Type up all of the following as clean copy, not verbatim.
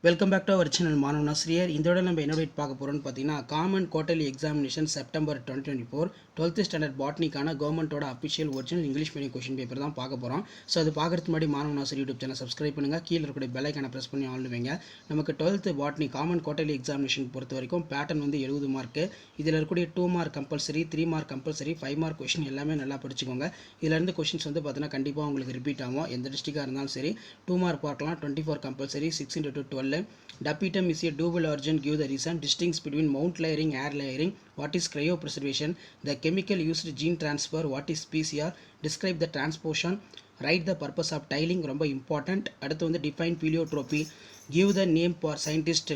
Welcome back to our channel மாணவன் ஆசிரியர். இதோட நம்ம என்ன பார்க்க போகிறோம்னு பார்த்தீங்கன்னா, common quarterly examination September 2024 12th standard பாட்னிக்கான கவர்மெண்ட்டோட official original English medium question paper தான் பார்க்க போகிறோம். ஸோ அது பார்க்கறதுக்கு முன்னாடி மாணவன் ஆசிரியர் யூடியூப் சேனல் சப்ஸ்கிரைப் பண்ணுங்கள். கீழே இருக்கக்கூடிய பெல் ஐக்கானை ப்ரெஸ் பண்ணி ஆன் வைங்க. நமக்கு 12th botany common quarterly examination பொறுத்த வரைக்கும் பேட்டர்ன் வந்து 70 மார்க்கு. இதில் இருக்கக்கூடிய 2 mark compulsory, 3 mark compulsory, 5 mark question எல்லாமே நல்லா படிச்சுக்கோங்க. இதிலேருந்து கொஷின்ஸ் வந்து பார்த்தீங்கன்னா கண்டிப்பாக உங்களுக்கு ரிப்பீட் ஆகும். எந்த டிஸ்ட்ரிக்டாக இருந்தாலும் சரி 2 மார்க் பார்க்கலாம். 24 compulsory, 6 × 2 12. Dapitum is a double origin. Give the reason. Distinguish between mount layering, air layering. What is cryopreservation? The chemical used gene transfer. What is PCR? Describe the transposition. Write the purpose of tiling. ரொம்ப important. அடுத்து வந்து define pleiotropy. Give the name for scientist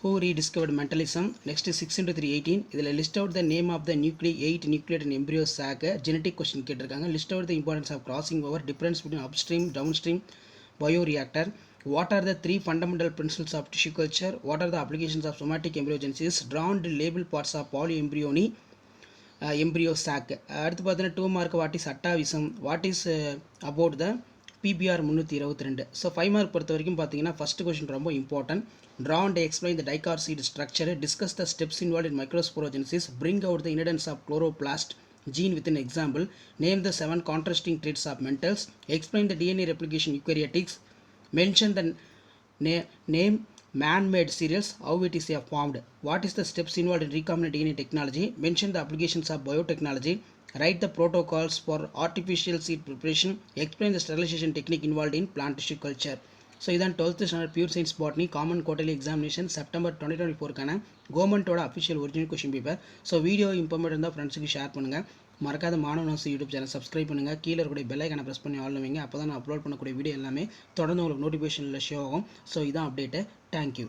who rediscovered mentalism. Next 6 × 3 18. இதில் list out the name of the nuclei 8 nucleate and embryo sac. Genetic question கேட்டிருக்காங்க. List out the importance of crossing over. Difference between upstream, downstream bioreactor. What are the 3 fundamental principles of tissue culture? What are the applications of somatic embryogenesis? Drawn label parts of polyembryony, embryo sac. அடுத்து பார்த்தீங்கன்னா 2 mark what is atavism, what is about the PBR 322. So 5 mark பொறுத்த வரைக்கும் பார்த்தீங்கன்னா first question ரொம்ப important. Draw and explain the dichord seed structure. Discuss the steps involved in microsporogenesis. Bring out the inheritance of chloroplast gene with an example. Name the 7 contrasting traits of mentals. Explain the DNA replication eukaryotics. Mention the name man-made cereals, how it is formed. What is the steps involved in recombinant DNA technology? Mention the applications of biotechnology. Write the protocols for artificial seed preparation. Explain the sterilization technique involved in plant tissue culture. So இதான் 12th standard pure science botany common quarterly examination September 2024க்கான கவர்மெண்ட்டோட official original question paper. So video important இருந்தால் ஃப்ரெண்ட்ஸுக்கு share பண்ணுங்கள். மறக்காத மாணவன் ஆசிரியர் YouTube channel subscribe பண்ணுங்கள். கீழே இருக்கக்கூடிய பெல் ஐக்கானை ப்ரெஸ் பண்ணி ஆல் வைங்க. அப்போ தான் நான் அப்லோட் பண்ணக்கூடிய வீடியோ எல்லாமே தொடர்ந்து உங்களுக்கு நோட்டிஃபிகேஷனில் ஷோ ஆகும். ஸோ இதான் அப்டேட்டு. தேங்க்யூ.